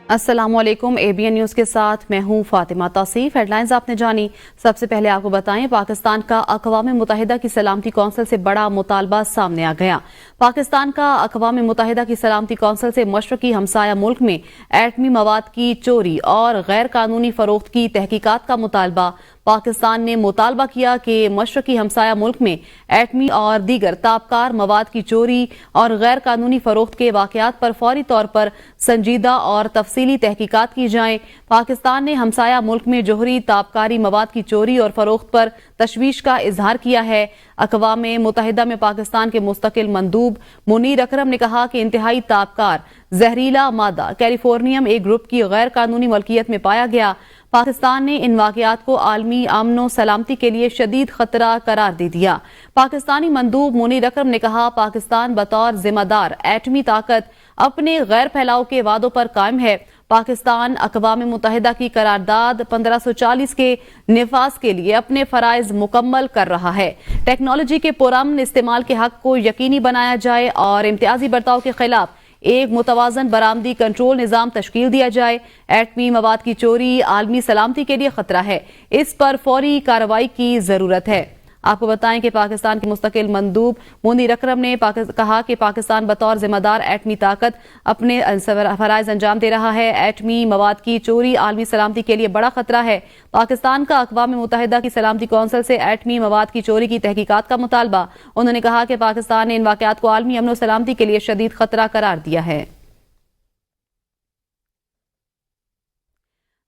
السلام علیکم، ABN news کے ساتھ میں ہوں فاطمہ توصیف۔ ہیڈ لائنز آپ نے جانی۔ سب سے پہلے آپ کو بتائیں، پاکستان کا اقوام متحدہ کی سلامتی کونسل سے بڑا مطالبہ سامنے آ گیا۔ پاکستان کا اقوام متحدہ کی سلامتی کونسل سے مشرقی ہمسایہ ملک میں ایٹمی مواد کی چوری اور غیر قانونی فروخت کی تحقیقات کا مطالبہ۔ پاکستان نے مطالبہ کیا کہ مشرقی ہمسایہ ملک میں ایٹمی اور دیگر تابکار مواد کی چوری اور غیر قانونی فروخت کے واقعات پر فوری طور پر سنجیدہ اور تفصیلی تحقیقات کی جائیں۔ پاکستان نے ہمسایہ ملک میں جوہری تابکاری مواد کی چوری اور فروخت پر تشویش کا اظہار کیا ہے۔ اقوام متحدہ میں پاکستان کے مستقل مندوب منیر اکرم نے کہا کہ انتہائی تابکار زہریلا مادہ کیلیفورنیم ایک گروپ کی غیر قانونی ملکیت میں پایا گیا۔ پاکستان نے ان واقعات کو عالمی امن و سلامتی کے لیے شدید خطرہ قرار دے دیا۔ پاکستانی مندوب منیر اکرم نے کہا، پاکستان بطور ذمہ دار ایٹمی طاقت اپنے غیر پھیلاؤ کے وعدوں پر قائم ہے۔ پاکستان اقوام متحدہ کی قرارداد 1540 کے نفاذ کے لیے اپنے فرائض مکمل کر رہا ہے۔ ٹیکنالوجی کے پرامن استعمال کے حق کو یقینی بنایا جائے اور امتیازی برتاؤ کے خلاف ایک متوازن برآمدی کنٹرول نظام تشکیل دیا جائے۔ ایٹمی مواد کی چوری عالمی سلامتی کے لیے خطرہ ہے، اس پر فوری کارروائی کی ضرورت ہے۔ آپ کو بتائیں کہ پاکستان کے مستقل مندوب منیر اکرم نے کہا کہ پاکستان بطور ذمہ دار ایٹمی طاقت اپنے فرائض انجام دے رہا ہے۔ ایٹمی مواد کی چوری عالمی سلامتی کے لیے بڑا خطرہ ہے۔ پاکستان کا اقوام متحدہ کی سلامتی کونسل سے ایٹمی مواد کی چوری کی تحقیقات کا مطالبہ۔ انہوں نے کہا کہ پاکستان نے ان واقعات کو عالمی امن و سلامتی کے لیے شدید خطرہ قرار دیا ہے۔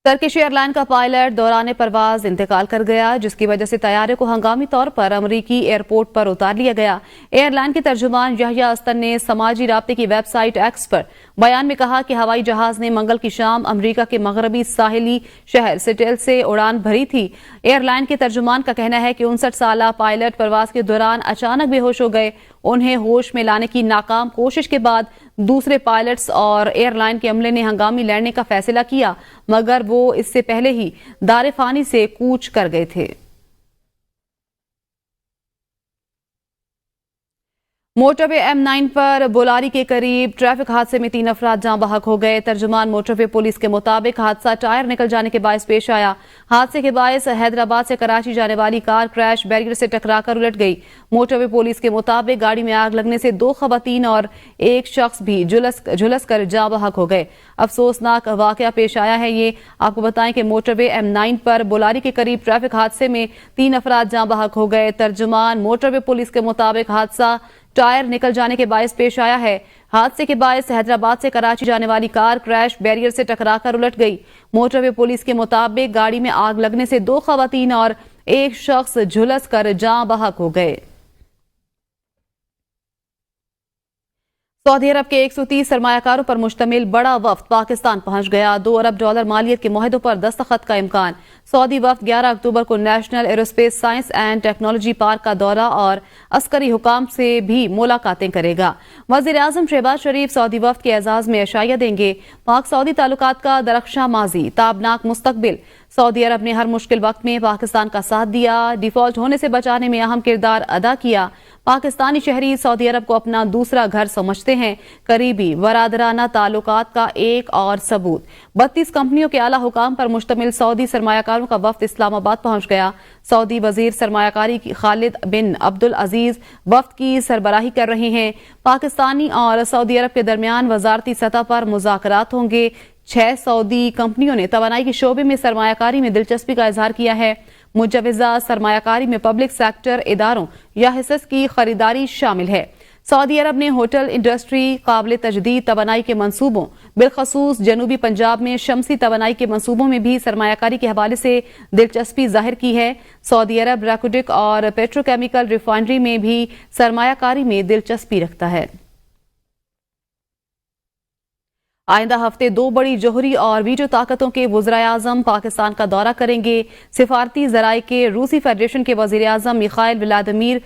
ترکش ایئر لائن کا پائلٹ دوران پرواز انتقال کر گیا، جس کی وجہ سے طیارے کو ہنگامی طور پر امریکی ایئرپورٹ پر اتار لیا گیا۔ ایئر لائن کے ترجمان یحییٰ استن نے سماجی رابطے کی ویب سائٹ ایکس پر بیان میں کہا کہ ہوائی جہاز نے منگل کی شام امریکہ کے مغربی ساحلی شہر سیٹل سے اڑان بھری تھی۔ ایئر لائن کے ترجمان کا کہنا ہے کہ 59 سالہ پائلٹ پرواز کے دوران اچانک بے ہوش ہو گئے۔ انہیں ہوش میں لانے کی ناکام کوشش کے بعد دوسرے پائلٹس اور ایئر لائن کے عملے نے ہنگامی لینڈنگ کا فیصلہ کیا، مگر وہ اس سے پہلے ہی دار فانی سے کوچ کر گئے تھے۔ موٹر وے M9 پر بولاری کے قریب ٹریفک حادثے میں 3 افراد جاں بحق ہو گئے۔ ترجمان موٹر وے پولیس کے مطابق حادثہ ٹائر نکل جانے کے باعث پیش آیا۔ حادثے کے باعث حیدرآباد سے کراچی جانے والی کار کریش بیریئر سے ٹکرا کر الٹ گئی۔ موٹر وے پولیس کے مطابق گاڑی میں آگ لگنے سے 2 خواتین اور ایک شخص بھی جھلس کر جاں بحق ہو گئے۔ افسوسناک واقعہ پیش آیا ہے۔ یہ آپ کو بتائیں کہ موٹر وے M9 پر بولاری کے قریب ٹریفک حادثے میں 3 افراد جاں بحق ہو گئے۔ ترجمان موٹر وے پولیس کے مطابق حادثہ ٹائر نکل جانے کے باعث پیش آیا ہے۔ حادثے کے باعث حیدرآباد سے کراچی جانے والی کار کریش بیریئر سے ٹکرا کر الٹ گئی۔ موٹر وے پولیس کے مطابق گاڑی میں آگ لگنے سے 2 خواتین اور ایک شخص جھلس کر جاں بحق ہو گئے۔ سعودی عرب کے 130 سرمایہ کاروں پر مشتمل بڑا وفد پاکستان پہنچ گیا۔ $2 ارب مالیت کے معاہدوں پر دستخط کا امکان۔ سعودی وفد 11 اکتوبر کو national aerospace science and technology park کا دورہ اور عسکری حکام سے بھی ملاقاتیں کرے گا۔ وزیر اعظم شہباز شریف سعودی وفد کے اعزاز میں عشائیہ دیں گے۔ پاک سعودی تعلقات کا درخشاں ماضی، تابناک مستقبل۔ سعودی عرب نے ہر مشکل وقت میں پاکستان کا ساتھ دیا، ڈیفالٹ ہونے سے بچانے میں اہم کردار ادا کیا۔ پاکستانی شہری سعودی عرب کو اپنا دوسرا گھر سمجھتے ہیں۔ قریبی برادرانہ تعلقات کا ایک اور ثبوت۔ 32 کمپنیوں کے اعلیٰ حکام پر مشتمل سعودی سرمایہ کاروں کا وفد اسلام آباد پہنچ گیا۔ سعودی وزیر سرمایہ کاری خالد بن عبدالعزیز وفد کی سربراہی کر رہے ہیں۔ پاکستانی اور سعودی عرب کے درمیان وزارتی سطح پر مذاکرات ہوں گے۔ 6 سعودی کمپنیوں نے توانائی کے شعبے میں سرمایہ کاری میں دلچسپی کا اظہار کیا ہے۔ مجوزہ سرمایہ کاری میں پبلک سیکٹر اداروں یا حصص کی خریداری شامل ہے۔ سعودی عرب نے ہوٹل انڈسٹری، قابل تجدید توانائی کے منصوبوں، بالخصوص جنوبی پنجاب میں شمسی توانائی کے منصوبوں میں بھی سرمایہ کاری کے حوالے سے دلچسپی ظاہر کی ہے۔ سعودی عرب ریکوڈک اور پیٹروکیمیکل ریفائنری میں بھی سرمایہ کاری میں دلچسپی رکھتا ہے۔ آئندہ ہفتے 2 بڑی جوہری اور ویٹو طاقتوں کے وزرائے اعظم پاکستان کا دورہ کریں گے۔ سفارتی ذرائع کے روسی فیڈریشن کے وزیر اعظم میخائیل ولادیمیر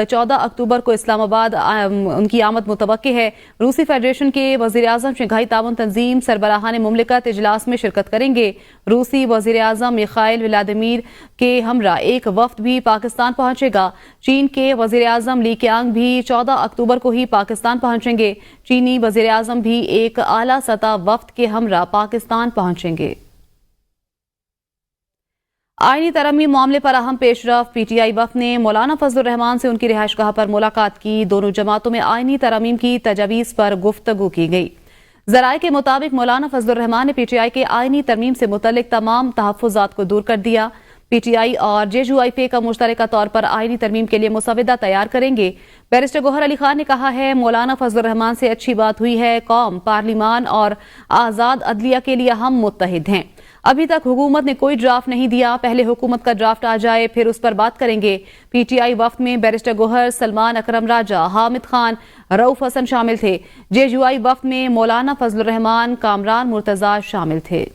14 اکتوبر کو اسلام آباد ان کی آمد متوقع ہے۔ روسی فیڈریشن کے وزیر اعظم شنگھائی تعاون تنظیم سربراہان مملکت اجلاس میں شرکت کریں گے۔ روسی وزیر اعظم میخائیل ولادیمیر کے ہمراہ ایک وفد بھی پاکستان پہنچے گا۔ چین کے وزیر اعظم لی کیانگ بھی 14 اکتوبر کو ہی پاکستان پہنچیں گے۔ چینی وزیر اعظم بھی ایک اعلیٰ सतह वफ्द के हमरा पाकिस्तान पहुंचेंगे। आईनी तरमीम मामले पर अहम पेशरफ। पीटीआई वफ्द ने मौलाना फजलुर रहमान से उनकी रिहाइशगाह पर मुलाकात की। दोनों जमातों में आईनी तरमीम की तजवीज़ पर गुफ्तगू की गई। ज़राए के मुताबिक मौलाना फजलुर रहमान ने पीटीआई के आईनी तरमीम से मुतल्लिक तमाम तहफ़्फ़ुज़ात को दूर कर दिया। पीटीआई और जेयूआईपी का मुश्तरका तौर पर आईनी तरमीम के लिए मुसवदा तैयार करेंगे। बैरिस्टर गौहर अली खान ने कहा है, मौलाना फजलुर रहमान से अच्छी बात हुई है। कौम, पार्लिमान और आज़ाद अदलिया के लिए हम मुत्तहिद हैं। अभी तक हुकूमत ने कोई ड्राफ्ट नहीं दिया, पहले हुकूमत का ड्राफ्ट आ जाए फिर उस पर बात करेंगे। पीटीआई वफ्द में बैरिस्टर गौहर, सलमान अकरम राजा, हामिद खान, रऊफ हसन शामिल थे। जेयूआई वफ्द में मौलाना फजलुर रहमान, कामरान मुर्तजा शामिल थे।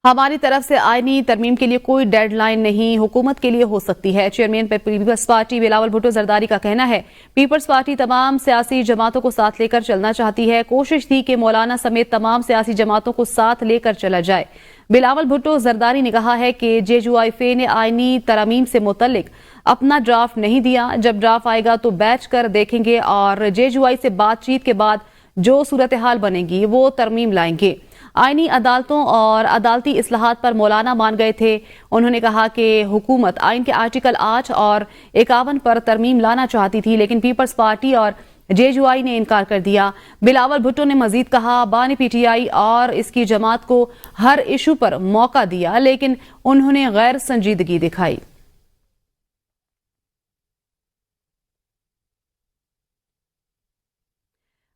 हमारी तरफ से आईनी तरमीम के लिए कोई डेडलाइन नहीं, हुकूमत के लिए हो सकती है। चेयरमैन पीपल्स पार्टी बिलावल भुट्टो जरदारी का कहना है, पीपल्स पार्टी तमाम सियासी जमातों को साथ लेकर चलना चाहती है। कोशिश थी कि मौलाना समेत तमाम सियासी जमातों को साथ लेकर चला जाए। बिलावल भुट्टो जरदारी ने कहा है कि जेयूआईपी ने आईनी तरमीम से मुतल्लिक अपना ड्राफ्ट नहीं दिया। जब ड्राफ्ट आएगा तो बैच कर देखेंगे और जेयूआई से बातचीत के बाद जो सूरत हाल बनेगी वो तरमीम लाएंगे। आईनी अदालतों और अदालती इस्लाहात पर मौलाना मान गए थे। उन्होंने कहा कि हुकूमत आइन के आर्टिकल 8 और 51 पर तरमीम लाना चाहती थी, लेकिन पीपल्स पार्टी और जेयूआई ने इनकार कर दिया। बिलावल भुट्टो ने मजीद कहा, बानी पीटीआई और इसकी जमात को हर इशू पर मौका दिया, लेकिन उन्होंने गैर संजीदगी दिखाई।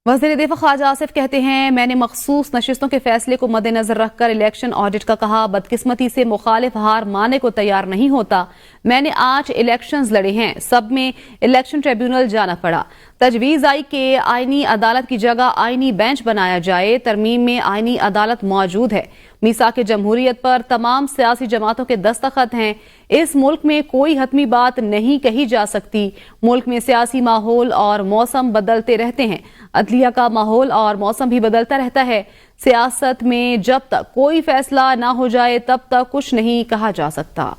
वज़ीर दिफा ख्वाजा आसिफ कहते हैं, मैंने मखसूस नशिस्तों के फैसले को मद्देनजर रखकर इलेक्शन ऑडिट का कहा। बदकिस्मती से मुखालिफ हार मानने को तैयार नहीं होता। मैंने 8 इलेक्शंस लड़े हैं, सब में इलेक्शन ट्रिब्यूनल जाना पड़ा। तजवीज़ आई कि आईनी अदालत की जगह आईनी बेंच बनाया जाए। तरमीम में आईनी अदालत मौजूद है। मीसाक जमहूरियत पर तमाम सियासी जमातों के दस्तखत हैं। इस मुल्क में कोई हतमी बात नहीं कही जा सकती। मुल्क में सियासी माहौल और मौसम बदलते रहते हैं। अदलिया का माहौल और मौसम भी बदलता रहता है। सियासत में जब तक कोई फैसला ना हो जाए तब तक कुछ नहीं कहा जा सकता।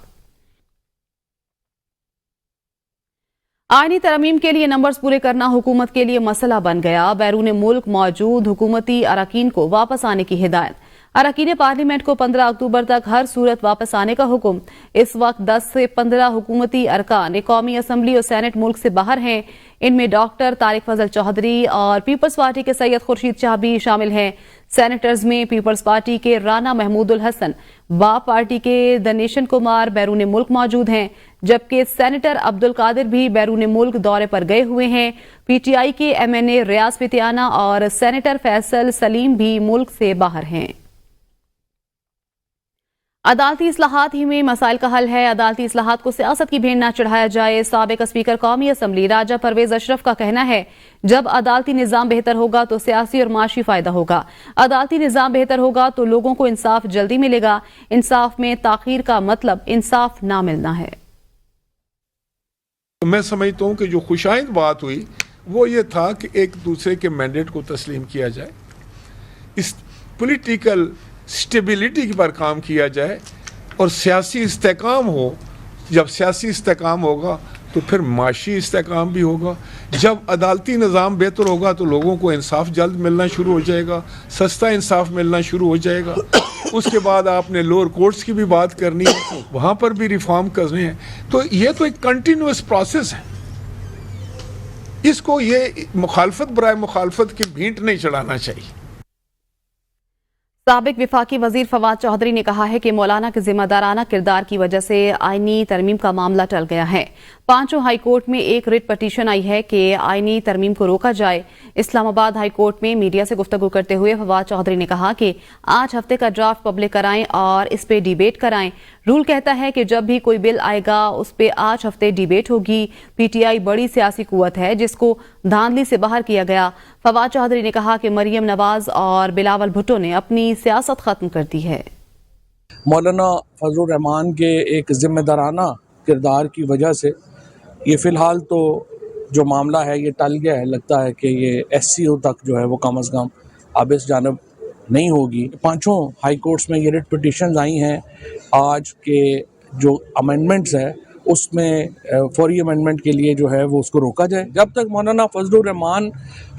आईनी तरमीम के लिए नंबर्स पूरे करना हुकूमत के लिए मसला बन गया। बैरून मुल्क मौजूद हुकूमती अरकान को वापस आने की हिदायत। अरकान पार्लियामेंट को 15 अक्टूबर तक हर सूरत वापस आने का हुक्म। इस वक्त 10 से 15 हुकूमती अरकान कौमी असम्बली और सेनेट मुल्क से बाहर हैं। इनमें डॉक्टर तारिक फजल चौधरी और पीपल्स पार्टी के सैयद खुर्शीद शाह भी शामिल हैं। सेनेटर्स में पीपल्स पार्टी के राना महमूदुल हसन, बाप पार्टी के दनेशन कुमार बैरून मुल्क मौजूद हैं, जबकि सेनेटर अब्दुल कादिर भी बैरून मुल्क दौरे पर गए हुए हैं। पीटीआई के एमएनए रियाज पितियाना और सेनेटर फैसल सलीम भी मुल्क से बाहर हैं। अदालती इस्लाहात ही में मसाइल का हल है। अदालती इस्लाहात को सियासत की भेंट न चढ़ाया जाए। साबिक स्पीकर कौमी असम्बली राजा परवेज अशरफ का कहना है, जब अदालती निजाम बेहतर होगा तो सियासी और माशी फायदा होगा। अदालती निजाम बेहतर होगा तो लोगों को इंसाफ जल्दी मिलेगा। इंसाफ में ताखीर का मतलब इंसाफ ना मिलना है। मैं समझता हूँ कि जो खुशाइंद बात हुई वो ये था कि एक दूसरे के मैंडेट को तस्लीम किया जाए, इस पॉलिटिकल स्टेबिलिटी पर काम किया जाए और सियासी इस्तेकाम हो। जब सियासी इस्तेकाम होगा तो फिर माशी इस्तेकाम भी होगा। जब अदालती निज़ाम बेहतर होगा तो लोगों को इंसाफ जल्द मिलना शुरू हो जाएगा, सस्ता इंसाफ मिलना शुरू हो जाएगा। उसके बाद आपने लोअर कोर्ट्स की भी बात करनी है, वहाँ पर भी रिफॉर्म करने हैं। तो ये तो एक कंटिन्यूस प्रोसेस है। इसको ये मुखालफत बराए मुखालफत की भेंट नहीं चढ़ाना चाहिए। साबिक विफाकी वजीर फवाद चौधरी ने कहा है कि मौलाना के जिम्मेदाराना किरदार की वजह से आईनी तरमीम का मामला टल गया है। 5 हाई कोर्ट में एक रिट पटिशन आई है कि आईनी तरमीम को रोका जाए। इस्लामाबाद हाई कोर्ट में मीडिया से गुफ्तगू करते हुए फवाद चौधरी ने कहा कि 8 हफ्ते का ड्राफ्ट पब्लिक कराएं और इस पे डिबेट कराएं। रूल कहता है कि जब भी कोई बिल आएगा उस पे 8 हफ्ते डिबेट होगी। पीटीआई बड़ी सियासी कुव्वत है जिसको धांधली से बाहर किया गया। फवाद चौधरी ने कहा कि मरियम नवाज और बिलावल भुट्टो ने अपनी सियासत खत्म कर दी है। मौलाना फजलुर रहमान के एक जिम्मेदाराना किरदार की वजह से ये फ़िलहाल तो जो मामला है ये टल गया है। लगता है कि ये SCO तक जो है वो कम अज़ कम अब इस जानब नहीं होगी। 5 हाई कोर्ट्स में ये रिट पिटिशंस आई हैं। आज के जो अमेंडमेंट्स है اس میں فوری امینڈمنٹ کے لیے جو ہے وہ اس کو روکا جائے. جب تک مولانا فضل الرحمان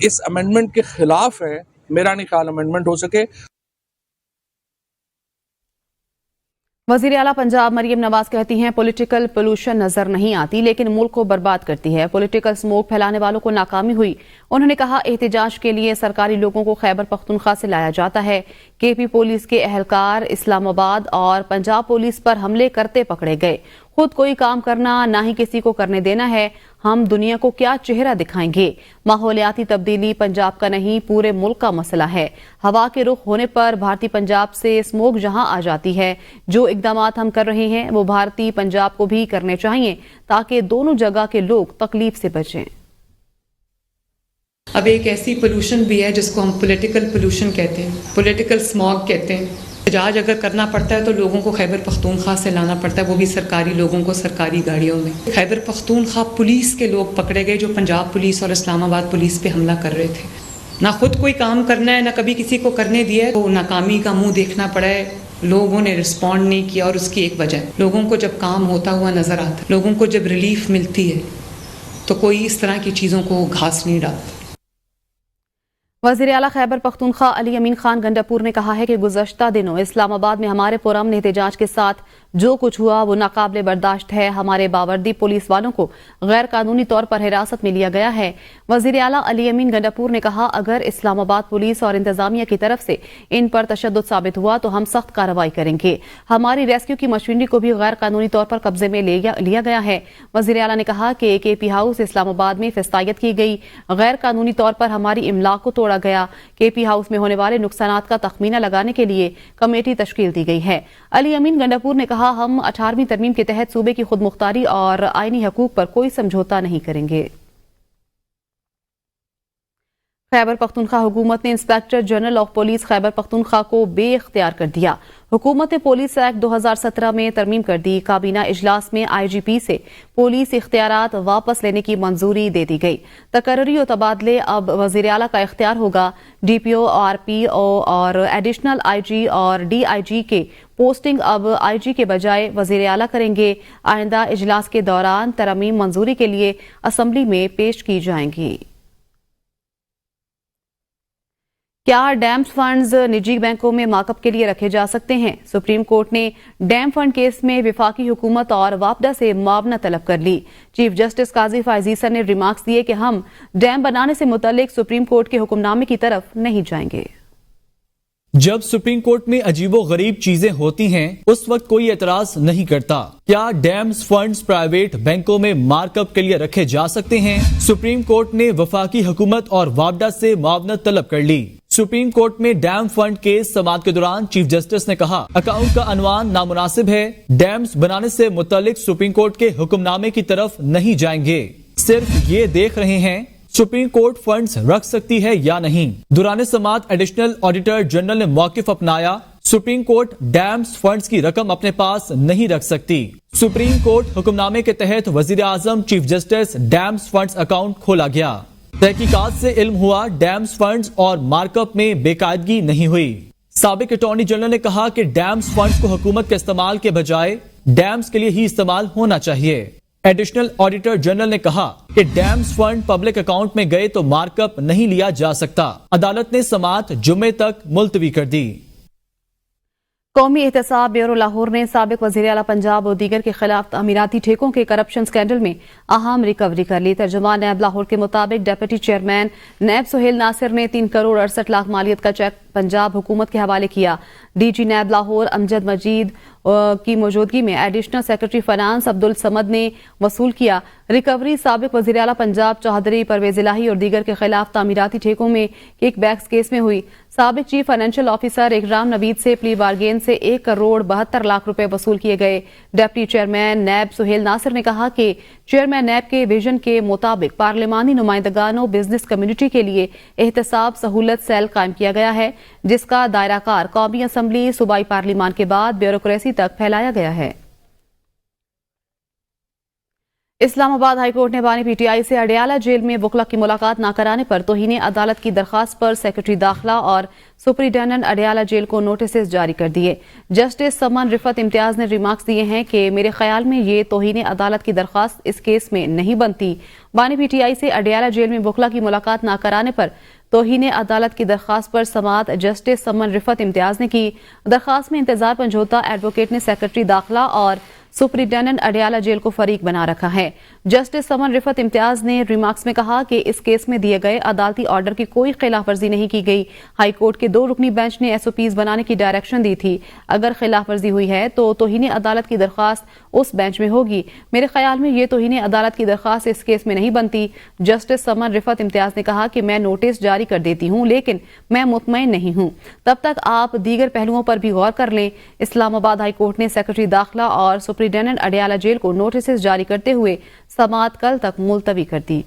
اس امینڈمنٹ کے خلاف ہے میرا نہیں خیال امینڈمنٹ ہو سکے. وزیر اعلیٰ پنجاب مریم نواز کہتی ہیں پولیٹیکل پولوشن نظر نہیں آتی لیکن ملک کو برباد کرتی ہے. پولیٹیکل سموک پھیلانے والوں کو ناکامی ہوئی. انہوں نے کہا احتجاج کے لیے سرکاری لوگوں کو خیبر پختونخوا سے لایا جاتا ہے. کے پی پولیس کے اہلکار اسلام آباد اور پنجاب پولیس پر حملے کرتے پکڑے گئے. خود کوئی کام کرنا نہ ہی کسی کو کرنے دینا ہے. ہم دنیا کو کیا چہرہ دکھائیں گے؟ ماحولیاتی تبدیلی پنجاب کا نہیں پورے ملک کا مسئلہ ہے. ہوا کے رخ ہونے پر بھارتی پنجاب سے اسموک جہاں آ جاتی ہے. جو اقدامات ہم کر رہے ہیں وہ بھارتی پنجاب کو بھی کرنے چاہیے تاکہ دونوں جگہ کے لوگ تکلیف سے بچیں. اب ایک ایسی پولوشن بھی ہے جس کو ہم پولیٹیکل پولوشن کہتے ہیں, پولیٹیکل اسموگ کہتے ہیں. احتجاج اگر کرنا پڑتا ہے تو لوگوں کو خیبر پختونخوا سے لانا پڑتا ہے, وہ بھی سرکاری لوگوں کو سرکاری گاڑیوں میں. خیبر پختونخوا پولیس کے لوگ پکڑے گئے جو پنجاب پولیس اور اسلام آباد پولیس پہ حملہ کر رہے تھے. نہ خود کوئی کام کرنا ہے نہ کبھی کسی کو کرنے دیا ہے, تو ناکامی کا منہ دیکھنا پڑا ہے. لوگوں نے رسپونڈ نہیں کیا اور اس کی ایک وجہ لوگوں کو جب کام ہوتا ہوا نظر آتا ہے, لوگوں کو جب ریلیف ملتی ہے تو کوئی اس طرح کی چیزوں کو گھاس نہیں ڈالتا. وزیر اعلیٰ خیبر پختونخوا علی امین خان گنڈاپور نے کہا ہے کہ گزشتہ دنوں اسلام آباد میں ہمارے پرامن احتجاج کے ساتھ جو کچھ ہوا وہ ناقابل برداشت ہے. ہمارے باوردی پولیس والوں کو غیر قانونی طور پر حراست میں لیا گیا ہے. وزیر اعلیٰ علی امین گنڈاپور نے کہا اگر اسلام آباد پولیس اور انتظامیہ کی طرف سے ان پر تشدد ثابت ہوا تو ہم سخت کارروائی کریں گے. ہماری ریسکیو کی مشینری کو بھی غیر قانونی طور پر قبضے میں لیا گیا ہے. وزیر اعلیٰ نے کہا کہ کے پی ہاؤس اسلام آباد میں فسطائیت کی گئی, غیر قانونی طور پر ہماری املاک کو توڑا گیا. کے پی ہاؤس میں ہونے والے نقصانات کا تخمینہ لگانے کے لیے کمیٹی تشکیل دی گئی ہے. علی امین گنڈاپور نے کہا ہم 18ویں ترمیم کے تحت صوبے کی خود مختاری اور آئینی حقوق پر کوئی سمجھوتا نہیں کریں گے. خیبر پختونخوا حکومت نے inspector general of police Khyber Pakhtunkhwa کو بے اختیار کر دیا. حکومت نے پولیس ایکٹ 2017 میں ترمیم کر دی. کابینہ اجلاس میں آئی جی پی سے پولیس اختیارات واپس لینے کی منظوری دے دی گئی. تقرری و تبادلے اب وزیر اعلیٰ کا اختیار ہوگا. ڈی پی او, آر پی او اور ایڈیشنل آئی جی اور ڈی آئی جی کے پوسٹنگ اب آئی جی کے بجائے وزیر اعلیٰ کریں گے. آئندہ اجلاس کے دوران ترمیم منظوری کے لیے اسمبلی میں پیش کی جائیں گی. کیا ڈیم فنڈز نجی بینکوں میں مارک اپ کے لیے رکھے جا سکتے ہیں؟ سپریم کورٹ نے ڈیم فنڈ کیس میں وفاقی حکومت اور وابڈا سے معاونت طلب کر لی. چیف جسٹس قاضی فائز عیسیٰ نے ریمارکس دیے کہ ہم ڈیم بنانے سے متعلق سپریم کورٹ کے حکم نامے کی طرف نہیں جائیں گے. جب سپریم کورٹ میں عجیب و غریب چیزیں ہوتی ہیں اس وقت کوئی اعتراض نہیں کرتا. کیا ڈیمز فنڈز پرائیویٹ بینکوں میں مارک اپ کے لیے رکھے جا سکتے ہیں؟ سپریم کورٹ نے وفاقی حکومت اور وابڈا سے معاونت طلب کر لی. سپریم کورٹ میں ڈیم فنڈ کیس سماعت کے دوران چیف جسٹس نے کہا اکاؤنٹ کا عنوان نامناسب ہے. ڈیمز بنانے سے متعلق سپریم کورٹ کے حکم نامے کی طرف نہیں جائیں گے, صرف یہ دیکھ رہے ہیں سپریم کورٹ فنڈز رکھ سکتی ہے یا نہیں. دوران سماعت ایڈیشنل آڈیٹر جنرل نے موقف اپنایا. سپریم کورٹ ڈیمز فنڈز کی رقم اپنے پاس نہیں رکھ سکتی. سپریم کورٹ حکم نامے کے تحت وزیر اعظم chief justice dams funds account کھولا گیا. تحقیقات سے علم ہوا ڈیمز فنڈز اور مارک اپ میں بے قاعدگی نہیں ہوئی. سابق اٹارنی جنرل نے کہا کہ ڈیمز فنڈز کو حکومت کے استعمال کے بجائے ڈیمز کے لیے ہی استعمال ہونا چاہیے. ایڈیشنل آڈیٹر جنرل نے کہا کہ ڈیمز فنڈ پبلک اکاؤنٹ میں گئے تو مارک اپ نہیں لیا جا سکتا. عدالت نے سماعت جمعے تک ملتوی کر دی. قومی احتساب بیورو لاہور نے سابق وزیر اعلیٰ پنجاب اور دیگر کے خلاف تعمیراتی ٹھیکوں کے کرپشن سکینڈل میں اہم ریکوری کر لی. ترجمان نیب لاہور کے مطابق ڈپٹی چیئرمین نیب سہیل ناصر نے 3 کروڑ 68 لاکھ مالیت کا چیک پنجاب حکومت کے حوالے کیا. ڈی جی نیب لاہور امجد مجید کی موجودگی میں ایڈیشنل سیکرٹری فائنانس عبدالصمد نے وصول کیا. ریکوری سابق وزیر اعلیٰ پنجاب چوہدری پرویز الہی اور دیگر کے خلاف تعمیراتی ٹھیکوں میں کک بیکس کیس میں ہوئی. سابق چیف فائنینشیل آفیسر اکرام نوید سے پلی بارگین سے 1 کروڑ 72 لاکھ روپے وصول کیے گئے. ڈپٹی چیئرمین نیب سہیل ناصر نے کہا کہ چیئرمین نیب کے ویژن کے مطابق پارلیمانی نمائندگان و بزنس کمیونٹی کے لیے احتساب سہولت سیل قائم کیا گیا ہے جس کا دائرہ کار قومی اسمبلی صوبائی پارلیمان کے بعد بیوروکریسی تک پھیلایا گیا ہے. اسلام آباد ہائی کورٹ نے بانی پی ٹی آئی سے اڈیالہ جیل میں وکلا کی ملاقات نہ کرانے پر توہین عدالت کی درخواست پر سیکرٹری داخلہ اور सुपरिटेंडेंट अडियाला जेल को नोटिस जारी कर दिए। जस्टिस समन रिफत इम्तियाज ने रिमार्क्स दिए हैं कि मेरे ख्याल में ये तौहीन अदालत की दरख्वास्त इस केस में नहीं बनती। बानी पीटीआई से अडियाला जेल में वकला की मुलाकात न कराने पर तौहीन अदालत की दरख्वास्त पर समाअत जस्टिस समन रिफत इम्तियाज ने की। दरख्वास्त में इंतजार पंजोता एडवोकेट ने सेक्रेटरी दाखिला और सुपरिटेंडेंट अडियाला जेल को फरीक बना रखा है। जस्टिस समन रिफत इम्तियाज ने रिमार्क्स में कहा कि इस केस में दिए गए अदालती ऑर्डर की कोई खिलाफ वर्जी नहीं की गई। हाई कोर्ट के 2 रुकनी बेंच ने SOPs बनाने की डायरेक्शन दी थी। अगर खिलाफ वर्जी हुई है तो तौहीन अदालत की दरख्वास्त उस बेंच में होगी। मेरे ख्याल में ये तौहीन अदालत की दरख्वास्त इस केस में नहीं बनती। जस्टिस समन रिफत इम्तियाज ने कहा कि मैं नोटिस जारी कर देती हूँ, लेकिन मैं मुतमईन नहीं हूँ। तब तक आप दीगर पहलुओं पर भी गौर कर लें। इस्लामाबाद हाई कोर्ट ने सेक्रेटरी दाखिला और सुपरिटेंडेंट अडियाला जेल को नोटिस जारी करते हुए समाअत कल तक मुलतवी कर दी।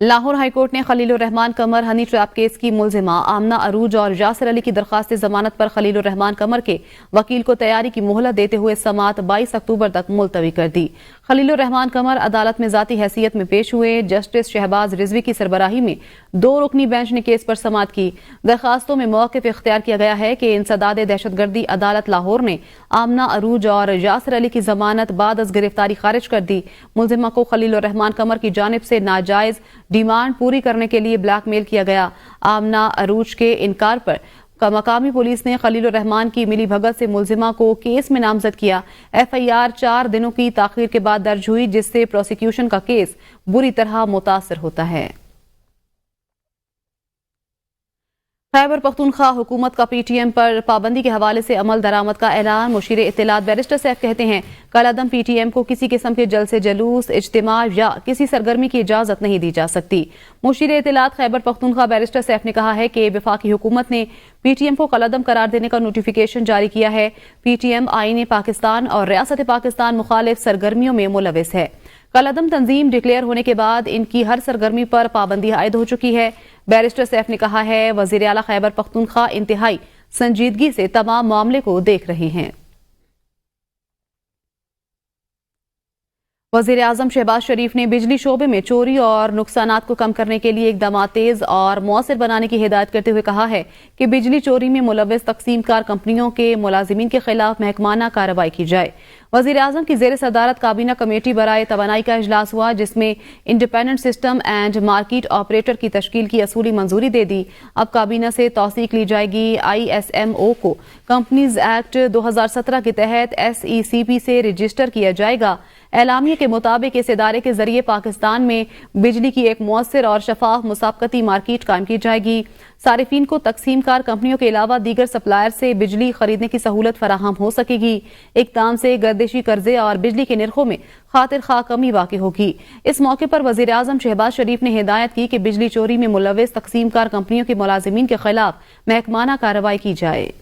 लाहौर हाईकोर्ट ने खलीलुर रहमान कमर हनी ट्रैप केस की मुलजिमा आमना अरूज और यासिर अली की दरखास्त जमानत पर खलीलुर रहमान कमर के वकील को तैयारी की मोहलत देते हुए समाअत 22 अक्टूबर तक मुलतवी कर दी। खलीलुर रहमान कमर अदालत में जाती हैसियत में पेश हुए। जस्टिस शहबाज रिजवी की सरबराही में 2 रुकनी बेंच ने केस पर समाअत की। दरखास्तों में मौक़िफ़ इख्तियार किया गया है कि इंसदाद दहशतगर्दी अदालत लाहौर ने आमना अरूज और यासिर अली की जमानत बाद अज गिरफ्तारी खारिज कर दी। मुलजिमा को खलीलुर रहमान कमर की जानिब से नाजायज डिमांड पूरी करने के लिए ब्लैकमेल किया गया। आमना अरूज के इनकार पर मकामी पुलिस ने खलीलुर रहमान की मिली भगत से मुलजिमा को केस में नामजद किया। FIR 4 दिनों की ताखीर के बाद दर्ज हुई, जिससे प्रोसिक्यूशन का केस बुरी तरह मुतासर होता है। खैबर पख्तूनख्वा हुकूमत का PTM पर पाबंदी के हवाले से अमल दरामद का ऐलान। मुशीर इत्तलात बैरिस्टर सैफ कहते हैं कल अदम PTM को किसी किस्म के जलसे जलूस, इज्तिमा या किसी सरगर्मी की इजाजत नहीं दी जा सकती। मुशीर इत्तलात खैबर पख्तूनख्वा बैरिस्टर सैफ ने कहा है कि वफाकी हुकूमत ने PTM को कल अदम करार देने का नोटिफिकेशन जारी किया है। PTM आईन पाकिस्तान और रियासत पाकिस्तान मुखालिफ सरगर्मियों में मुलविस है। कल अदम तंजीम डिक्लेयर होने के बाद इनकी हर सरगर्मी पर पाबंदी आयद हो चुकी है। बैरिस्टर सैफ ने कहा है वजीर आला खैबर पख्तूनख्वा इंतहाई संजीदगी से तमाम मामले को देख रहे हैं। वज़ीर आज़म शहबाज शरीफ ने बिजली शोबे में चोरी और नुकसानात को कम करने के लिए इक़दामात तेज और मौसर बनाने की हिदायत करते हुए कहा है कि बिजली चोरी में मुलव्वस तकसीमकार कंपनियों के मुलाजिमीन के खिलाफ महकमाना कार्रवाई की जाए। वज़ीर आज़म की ज़ेर सदारत काबीना कमेटी बराए तवानाई का इजलास हुआ, जिसमें independent system and market operator की तश्कील की असूली मंजूरी दे दी। अब काबीना से तौसीक ली जाएगी। ISMO को कंपनीज एक्ट 2017 के तहत SECP से रजिस्टर किया जाएगा। एलामिया के मुताबिक इस इदारे के जरिए पाकिस्तान में बिजली की एक मुअस्सर और शफाफ मुसाबकती मार्केट कायम की जाएगी। सारिफीन को तकसीमकार कंपनियों के अलावा दीगर सप्लायर से बिजली खरीदने की सहूलत फराहम हो सकेगी। इक़दाम से गर्दिशी कर्जे और बिजली के निर्खों में खातिर खा कमी वाक़ई होगी। इस मौके पर वज़ीर आज़म शहबाज शरीफ ने हिदायत की कि बिजली चोरी में मुलव्वस तकसीमकार कंपनियों के मुलाजिमीन के खिलाफ महकमाना कार्रवाई की जाए।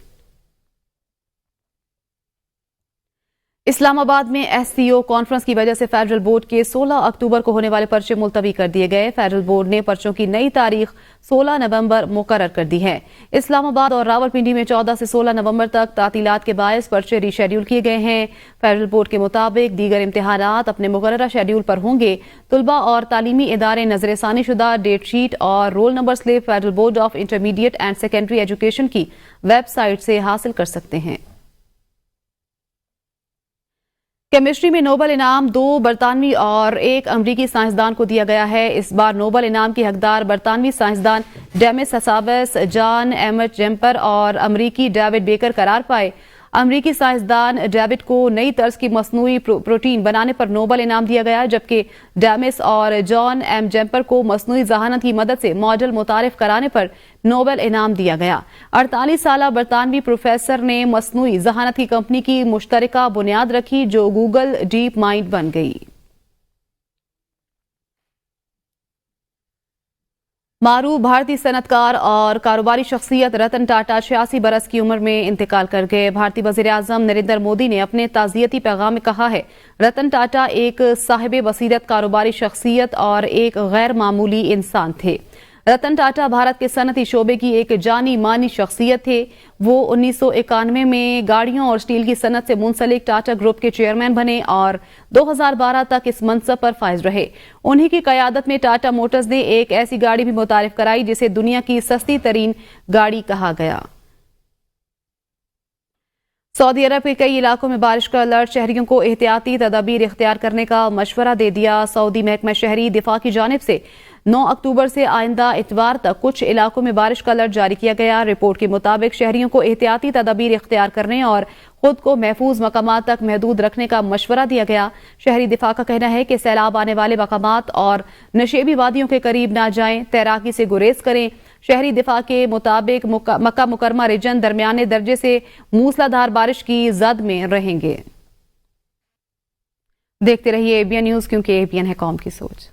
इस्लामाबाद में SCO कॉन्फ्रेंस की वजह से फेडरल बोर्ड के 16 अक्टूबर को होने वाले पर्चे मुलतवी कर दिए गए। फेडरल बोर्ड ने पर्चों की नई तारीख 16 नवंबर मुकर्रर कर दी है। इस्लामाबाद और रावलपिंडी में 14 से 16 नवंबर तक तातीलात के बायस पर्चे रीशेड्यूल किए गए हैं। फेडरल बोर्ड के मुताबिक दीगर इम्तिहानात अपने मुकर्ररा शेड्यूल पर होंगे। तुलबा और तालीमी इदारे नजरसानी शुदा डेट शीट और roll number slip federal board of intermediate and secondary education की वेबसाइट से हासिल कर सकते हैं। केमिस्ट्री में नोबल इनाम 2 बरतानवी और 1 अमरीकी साइंसदान को दिया गया है। इस बार नोबल इनाम के हकदार बरतानवी साइंसदान डेमिस हसाबस, जॉन एमट जेम्पर और अमरीकी डेविड बेकर करार पाए। अमरीकी साइंसदान डेविड को नई तर्ज की मसनूई प्रोटीन बनाने पर नोबल इनाम दिया गया, जबकि डेमिस और जॉन एम जेम्पर को मसनूई जहानत की मदद से मॉडल मुतारिफ कराने पर नोबल इनाम दिया गया। 48 साला बरतानवी प्रोफेसर ने मसनूई जहानत की कंपनी की मुश्तरका बुनियाद रखी, जो गूगल डीप माइंड बन गई। मारूफ भारतीय सनतकार और कारोबारी शख्सियत रतन टाटा 86 बरस की उम्र में इंतकाल कर गए। भारतीय वज़ीर आज़म नरेंद्र मोदी ने अपने ताज़ियती पैगाम में कहा है, रतन टाटा एक साहिब बसीरत कारोबारी शख्सियत और एक गैर मामूली इंसान थे। रतन टाटा भारत के सनती शोबे की एक जानी मानी शख्सियत थे। वो 1991 में गाड़ियों और स्टील की सनत से मुंसलिक टाटा ग्रुप के चेयरमैन बने और 2012 तक इस मनसब पर फाइज रहे। उन्हीं की क़यादत में टाटा मोटर्स ने एक ऐसी गाड़ी भी मुतारिफ कराई जिसे दुनिया की सस्ती तरीन गाड़ी कहा गया। सऊदी अरब के कई इलाकों में बारिश का अलर्ट, शहरियों को एहतियाती तदाबीर इख्तियार करने का मशवरा दे दिया। सऊदी महकमा शहरी दिफा की जानिब से 9 अक्टूबर से आइंदा इतवार तक कुछ इलाकों में बारिश का अलर्ट जारी किया गया। रिपोर्ट के मुताबिक शहरियों को एहतियाती तदाबीर इख्तियार करने और खुद को महफूज मकामात तक महदूद रखने का मशवरा दिया गया। शहरी दिफा का कहना है कि सैलाब आने वाले मकामात और नशेबी वादियों के करीब ना जाएं, तैराकी से गुरेज करें। शहरी दिफा के मुताबिक मक्का मुकरमा रीजन दरमियाने दर्जे से मूसलाधार बारिश की जद में रहेंगे। देखते रहिए एबीएन न्यूज़, क्योंकि एबीएन है कौम की सोच।